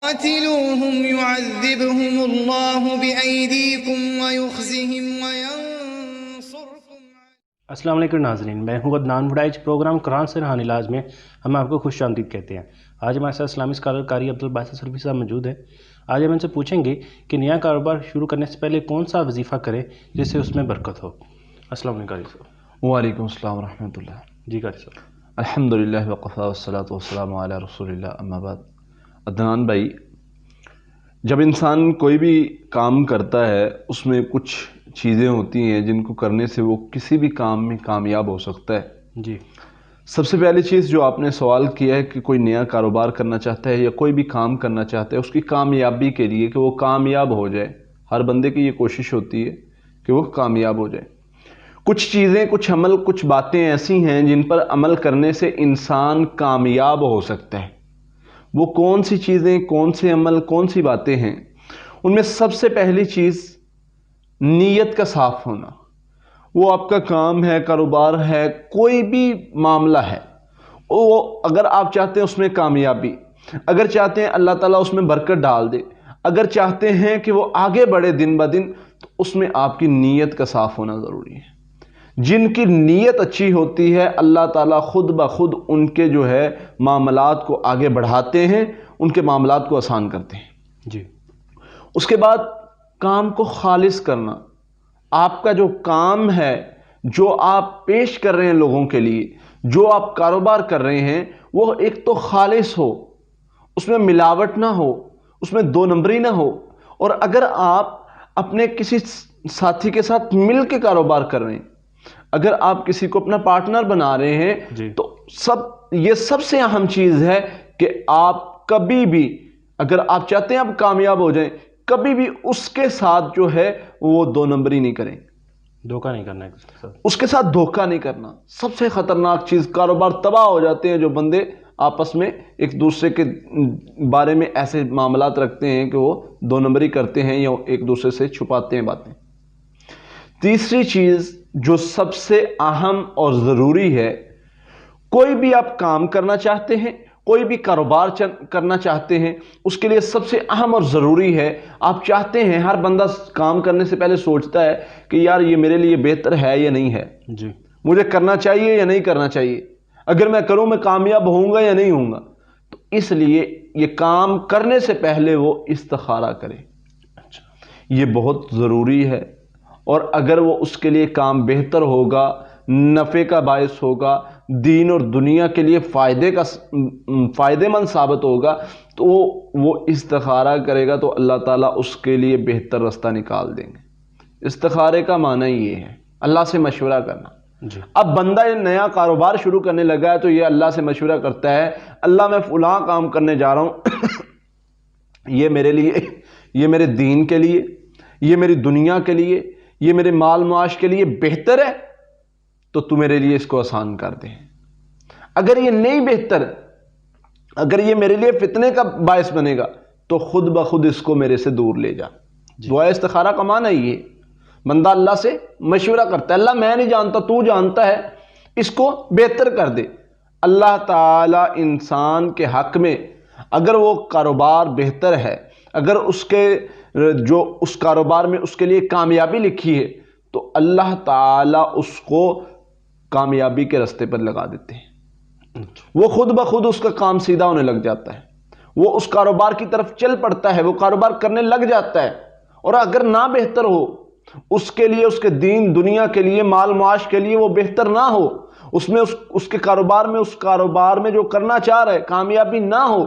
قاتلوهم يعذبهم الله بأيديكم ويخزهم وينصركم. السلام علیکم ناظرین، میں ہوں عدنان وڈائچ۔ پروگرام قرآن سے روحانی علاج میں ہم آپ کو خوش آمدید کہتے ہیں۔ آج ہمارے ساتھ اسلامی اسکالر قاری عبدالباسط سلفی صاحب موجود ہیں۔ آج ہم ان سے پوچھیں گے کہ نیا کاروبار شروع کرنے سے پہلے کون سا وظیفہ کرے جس سے اس میں برکت ہو۔ السلام علیکم قاری صاحب۔ وعلیکم السلام ورحمۃ اللہ۔ جی قاری صاحب۔ الحمدللہ وقفا والصلاۃ والسلام علی رسول اللہ، اما بعد۔ عدنان بھائی، جب انسان کوئی بھی کام کرتا ہے اس میں کچھ چیزیں ہوتی ہیں جن کو کرنے سے وہ کسی بھی کام میں کامیاب ہو سکتا ہے۔ جی، سب سے پہلی چیز جو آپ نے سوال کیا ہے کہ کوئی نیا کاروبار کرنا چاہتا ہے یا کوئی بھی کام کرنا چاہتا ہے، اس کی کامیابی کے لیے کہ وہ کامیاب ہو جائے، ہر بندے کی یہ کوشش ہوتی ہے کہ وہ کامیاب ہو جائے۔ کچھ چیزیں، کچھ عمل، کچھ باتیں ایسی ہیں جن پر عمل کرنے سے انسان کامیاب ہو سکتا ہے۔ وہ کون سی چیزیں، کون سے عمل، کون سی باتیں ہیں؟ ان میں سب سے پہلی چیز نیت کا صاف ہونا۔ وہ آپ کا کام ہے، کاروبار ہے، کوئی بھی معاملہ ہے، وہ اگر آپ چاہتے ہیں اس میں کامیابی، اگر چاہتے ہیں اللہ تعالیٰ اس میں برکت ڈال دے، اگر چاہتے ہیں کہ وہ آگے بڑھے دن بدن، تو اس میں آپ کی نیت کا صاف ہونا ضروری ہے۔ جن کی نیت اچھی ہوتی ہے، اللہ تعالیٰ خود بخود ان کے جو ہے معاملات کو آگے بڑھاتے ہیں، ان کے معاملات کو آسان کرتے ہیں۔ جی، اس کے بعد کام کو خالص کرنا۔ آپ کا جو کام ہے، جو آپ پیش کر رہے ہیں لوگوں کے لیے، جو آپ کاروبار کر رہے ہیں، وہ ایک تو خالص ہو، اس میں ملاوٹ نہ ہو، اس میں دو نمبری نہ ہو۔ اور اگر آپ اپنے کسی ساتھی کے ساتھ مل کے کاروبار کر رہے ہیں، اگر آپ کسی کو اپنا پارٹنر بنا رہے ہیں، جی، تو یہ سب سے اہم چیز ہے کہ آپ کبھی بھی، اگر آپ چاہتے ہیں آپ کامیاب ہو جائیں، کبھی بھی اس کے ساتھ جو ہے وہ دو نمبری نہیں کریں، دھوکہ نہیں کرنا ہے اس کے ساتھ۔ اس کے ساتھ دھوکہ نہیں کرنا۔ سب سے خطرناک چیز، کاروبار تباہ ہو جاتے ہیں جو بندے آپس میں ایک دوسرے کے بارے میں ایسے معاملات رکھتے ہیں کہ وہ دو نمبری کرتے ہیں یا ایک دوسرے سے چھپاتے ہیں باتیں۔ تیسری چیز جو سب سے اہم اور ضروری ہے، کوئی بھی آپ کام کرنا چاہتے ہیں، کوئی بھی کاروبار کرنا چاہتے ہیں، اس کے لیے سب سے اہم اور ضروری ہے، آپ چاہتے ہیں، ہر بندہ کام کرنے سے پہلے سوچتا ہے کہ یار یہ میرے لیے بہتر ہے یا نہیں ہے، جی، مجھے کرنا چاہیے یا نہیں کرنا چاہیے، اگر میں کروں میں کامیاب ہوں گا یا نہیں ہوں گا۔ تو اس لیے یہ کام کرنے سے پہلے وہ استخارہ کرے، اچھا، یہ بہت ضروری ہے۔ اور اگر وہ اس کے لیے کام بہتر ہوگا، نفع کا باعث ہوگا، دین اور دنیا کے لیے فائدے مند ثابت ہوگا، تو وہ استخارہ کرے گا تو اللہ تعالیٰ اس کے لیے بہتر راستہ نکال دیں گے۔ استخارے کا معنی یہ ہے اللہ سے مشورہ کرنا۔ جی، اب بندہ یہ نیا کاروبار شروع کرنے لگا ہے تو یہ اللہ سے مشورہ کرتا ہے، اللہ میں فلاں کام کرنے جا رہا ہوں، یہ میرے لیے، یہ میرے دین کے لیے، یہ میری دنیا کے لیے، یہ میرے مال معاش کے لیے بہتر ہے، تو میرے لیے اس کو آسان کر دے۔ اگر یہ نہیں بہتر، اگر یہ میرے لیے فتنے کا باعث بنے گا، تو خود بخود اس کو میرے سے دور لے جا۔ دعا استخارہ کا معنی یہ بندہ اللہ سے مشورہ کرتا ہے، اللہ میں نہیں جانتا، تو جانتا ہے، اس کو بہتر کر دے۔ اللہ تعالیٰ انسان کے حق میں اگر وہ کاروبار بہتر ہے، اگر اس کے جو اس کاروبار میں اس کے لیے کامیابی لکھی ہے، تو اللہ تعالیٰ اس کو کامیابی کے راستے پر لگا دیتے ہیں۔ وہ خود بخود اس کا کام سیدھا ہونے لگ جاتا ہے، وہ اس کاروبار کی طرف چل پڑتا ہے، وہ کاروبار کرنے لگ جاتا ہے۔ اور اگر نہ بہتر ہو اس کے لیے، اس کے دین دنیا کے لیے، مال معاش کے لیے وہ بہتر نہ ہو، اس میں اس کے کاروبار میں جو کرنا چاہ رہا ہے کامیابی نہ ہو،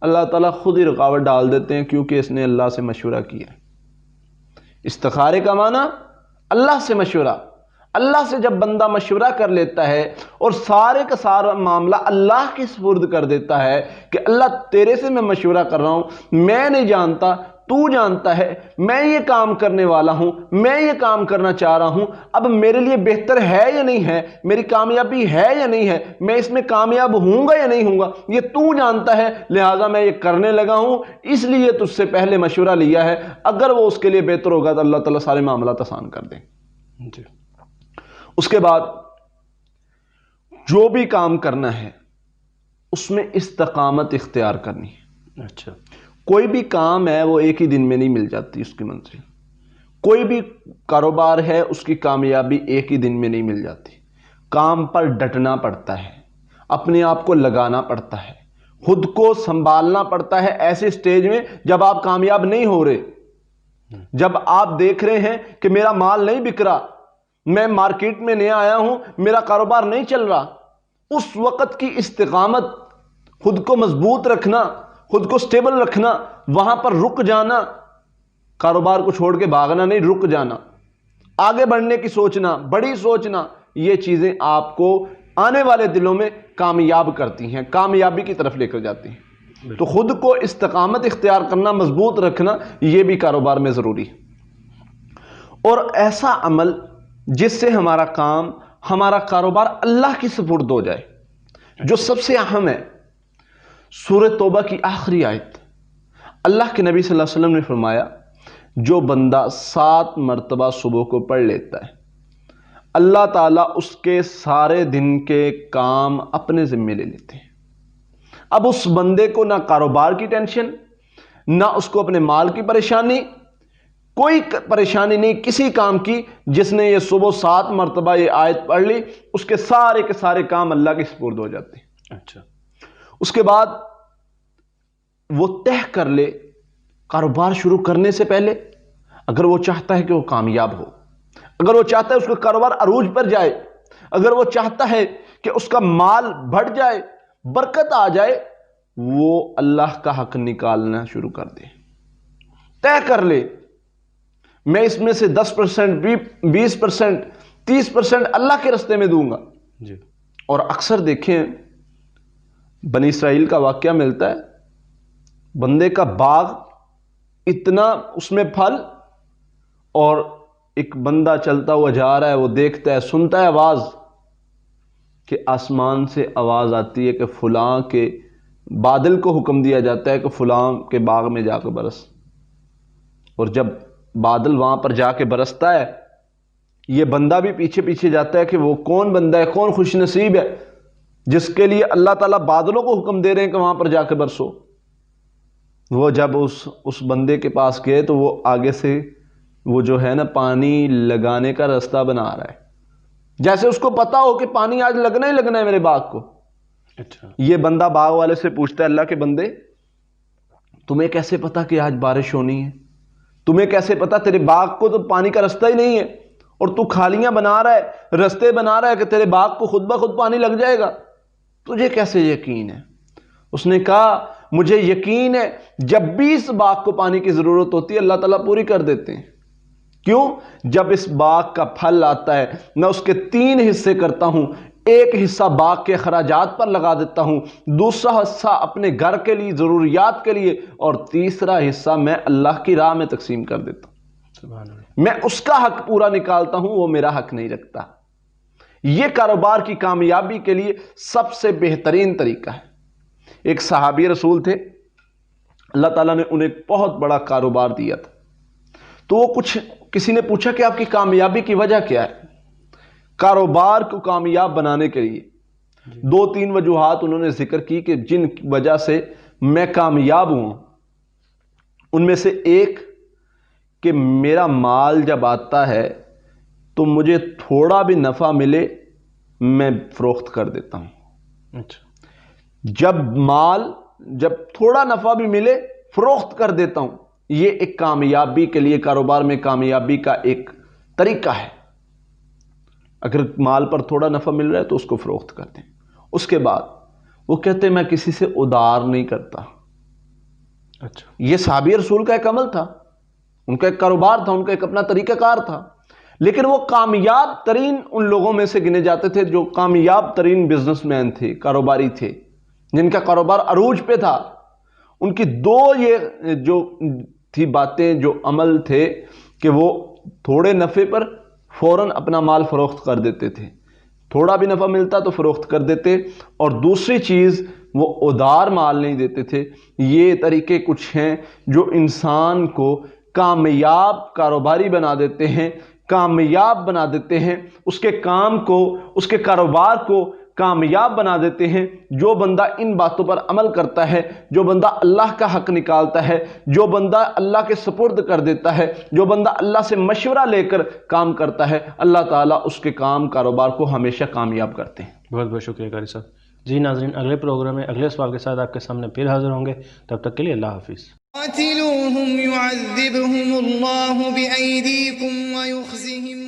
اللہ تعالیٰ خود ہی رکاوٹ ڈال دیتے ہیں، کیونکہ اس نے اللہ سے مشورہ کیا۔ استخارے کا معنی اللہ سے مشورہ۔ اللہ سے جب بندہ مشورہ کر لیتا ہے اور سارے کا سارا معاملہ اللہ کے سپرد کر دیتا ہے کہ اللہ تیرے سے میں مشورہ کر رہا ہوں، میں نہیں جانتا، تو جانتا ہے، میں یہ کام کرنے والا ہوں، میں یہ کام کرنا چاہ رہا ہوں، اب میرے لیے بہتر ہے یا نہیں ہے، میری کامیابی ہے یا نہیں ہے، میں اس میں کامیاب ہوں گا یا نہیں ہوں گا، یہ تو جانتا ہے، لہٰذا میں یہ کرنے لگا ہوں، اس لیے تجھ سے پہلے مشورہ لیا ہے۔ اگر وہ اس کے لیے بہتر ہوگا تو اللہ تعالیٰ سارے معاملات آسان کر دیں۔ جی، اس کے بعد جو بھی کام کرنا ہے اس میں استقامت اختیار کرنی ہے۔ اچھا، کوئی بھی کام ہے وہ ایک ہی دن میں نہیں مل جاتی اس کی منزل. کوئی بھی کاروبار ہے اس کی کامیابی ایک ہی دن میں نہیں مل جاتی. کام پر ڈٹنا پڑتا ہے، اپنے آپ کو لگانا پڑتا ہے، خود کو سنبھالنا پڑتا ہے ایسے سٹیج میں جب آپ کامیاب نہیں ہو رہے، جب آپ دیکھ رہے ہیں کہ میرا مال نہیں بک رہا، میں مارکیٹ میں نیا آیا ہوں، میرا کاروبار نہیں چل رہا. اس وقت کی استقامت، خود کو مضبوط رکھنا، خود کو سٹیبل رکھنا، وہاں پر رک جانا، کاروبار کو چھوڑ کے بھاگنا نہیں، رک جانا، آگے بڑھنے کی سوچنا، بڑی سوچنا، یہ چیزیں آپ کو آنے والے دنوں میں کامیاب کرتی ہیں، کامیابی کی طرف لے کر جاتی ہیں. تو خود کو استقامت اختیار کرنا، مضبوط رکھنا، یہ بھی کاروبار میں ضروری ہے. اور ایسا عمل جس سے ہمارا کام، ہمارا کاروبار اللہ کی سپرد ہو جائے، جو سب سے اہم ہے. سورہ توبہ کی آخری آیت، اللہ کے نبی صلی اللہ علیہ وسلم نے فرمایا جو بندہ 7 مرتبہ صبح کو پڑھ لیتا ہے، اللہ تعالیٰ اس کے سارے دن کے کام اپنے ذمے لے لیتے ہیں. اب اس بندے کو نہ کاروبار کی ٹینشن، نہ اس کو اپنے مال کی پریشانی، کوئی پریشانی نہیں کسی کام کی. جس نے یہ صبح 7 مرتبہ یہ آیت پڑھ لی، اس کے سارے کام اللہ کے سپرد ہو جاتے ہیں. اچھا. اس کے بعد وہ طے کر لے کاروبار شروع کرنے سے پہلے، اگر وہ چاہتا ہے کہ وہ کامیاب ہو، اگر وہ چاہتا ہے اس کا کاروبار عروج پر جائے، اگر وہ چاہتا ہے کہ اس کا مال بڑھ جائے، برکت آ جائے، وہ اللہ کا حق نکالنا شروع کر دے. طے کر لے میں اس میں سے 10%، 20%، 30% اللہ کے راستے میں دوں گا. جی. اور اکثر دیکھیں بنی اسرائیل کا واقعہ ملتا ہے، بندے کا باغ اتنا اس میں پھل، اور ایک بندہ چلتا ہوا جا رہا ہے، وہ دیکھتا ہے، سنتا ہے آواز کہ آسمان سے آواز آتی ہے کہ فلاں کے بادل کو حکم دیا جاتا ہے کہ فلاں کے باغ میں جا کے برس. اور جب بادل وہاں پر جا کے برستا ہے، یہ بندہ بھی پیچھے پیچھے جاتا ہے کہ وہ کون بندہ ہے، کون خوش نصیب ہے جس کے لیے اللہ تعالیٰ بادلوں کو حکم دے رہے ہیں کہ وہاں پر جا کے برسو. وہ جب اس بندے کے پاس گئے تو وہ آگے سے وہ جو ہے نا پانی لگانے کا راستہ بنا رہا ہے، جیسے اس کو پتا ہو کہ پانی آج لگنا ہی لگنا ہے میرے باغ کو. اچھا. یہ بندہ باغ والے سے پوچھتا ہے، اللہ کے بندے تمہیں کیسے پتا کہ آج بارش ہونی ہے؟ تمہیں کیسے پتا؟ تیرے باغ کو تو پانی کا راستہ ہی نہیں ہے، اور تو کھالیاں بنا رہا ہے، راستے بنا رہا ہے کہ تیرے باغ کو خود بخود پانی لگ جائے گا، تجھے کیسے یقین ہے؟ اس نے کہا مجھے یقین ہے جب بھی اس باغ کو پانی کی ضرورت ہوتی ہے اللہ تعالیٰ پوری کر دیتے ہیں. کیوں؟ جب اس باغ کا پھل آتا ہے میں اس کے 3 حصے کرتا ہوں، ایک حصہ باغ کے اخراجات پر لگا دیتا ہوں، دوسرا حصہ اپنے گھر کے لیے، ضروریات کے لیے، اور تیسرا حصہ میں اللہ کی راہ میں تقسیم کر دیتا ہوں. سبحان اللہ. میں اس کا حق پورا نکالتا ہوں، وہ میرا حق نہیں رکھتا. یہ کاروبار کی کامیابی کے لیے سب سے بہترین طریقہ ہے. ایک صحابی رسول تھے، اللہ تعالیٰ نے انہیں بہت بڑا کاروبار دیا تھا. تو وہ کسی نے پوچھا کہ آپ کی کامیابی کی وجہ کیا ہے؟ کاروبار کو کامیاب بنانے کے لیے 2-3 وجوہات انہوں نے ذکر کی کہ جن وجہ سے میں کامیاب ہوں. ان میں سے ایک کہ میرا مال جب آتا ہے تو مجھے تھوڑا بھی نفع ملے میں فروخت کر دیتا ہوں. اچھا. جب تھوڑا نفع بھی ملے فروخت کر دیتا ہوں. یہ ایک کامیابی کے لیے، کاروبار میں کامیابی کا ایک طریقہ ہے. اگر مال پر تھوڑا نفع مل رہا ہے تو اس کو فروخت کر دیں. اس کے بعد وہ کہتے ہیں میں کسی سے ادھار نہیں کرتا. اچھا. یہ صحابی رسول کا ایک عمل تھا، ان کا ایک کاروبار تھا، ان کا ایک اپنا طریقہ کار تھا. لیکن وہ کامیاب ترین ان لوگوں میں سے گنے جاتے تھے جو کامیاب ترین بزنس مین تھے، کاروباری تھے، جن کا کاروبار عروج پہ تھا. ان کی 2 یہ جو تھی باتیں، جو عمل تھے کہ وہ تھوڑے نفع پر فوراً اپنا مال فروخت کر دیتے تھے، تھوڑا بھی نفع ملتا تو فروخت کر دیتے. اور دوسری چیز وہ ادھار مال نہیں دیتے تھے. یہ طریقے کچھ ہیں جو انسان کو کامیاب کاروباری بنا دیتے ہیں، کامیاب بنا دیتے ہیں، اس کے کام کو، اس کے کاروبار کو کامیاب بنا دیتے ہیں۔ جو بندہ ان باتوں پر عمل کرتا ہے، جو بندہ اللہ کا حق نکالتا ہے، جو بندہ اللہ کے سپرد کر دیتا ہے، جو بندہ اللہ سے مشورہ لے کر کام کرتا ہے، اللہ تعالیٰ اس کے کام کاروبار کو ہمیشہ کامیاب کرتے ہیں۔ بہت بہت شکریہ قاری صاحب۔ جی ناظرین، اگلے پروگرام میں اگلے سوال کے ساتھ آپ کے سامنے پھر حاضر ہوں گے، تب تک کے لیے اللہ حافظ۔ قاتلوهم يعذبهم الله بأيديكم ويخزهم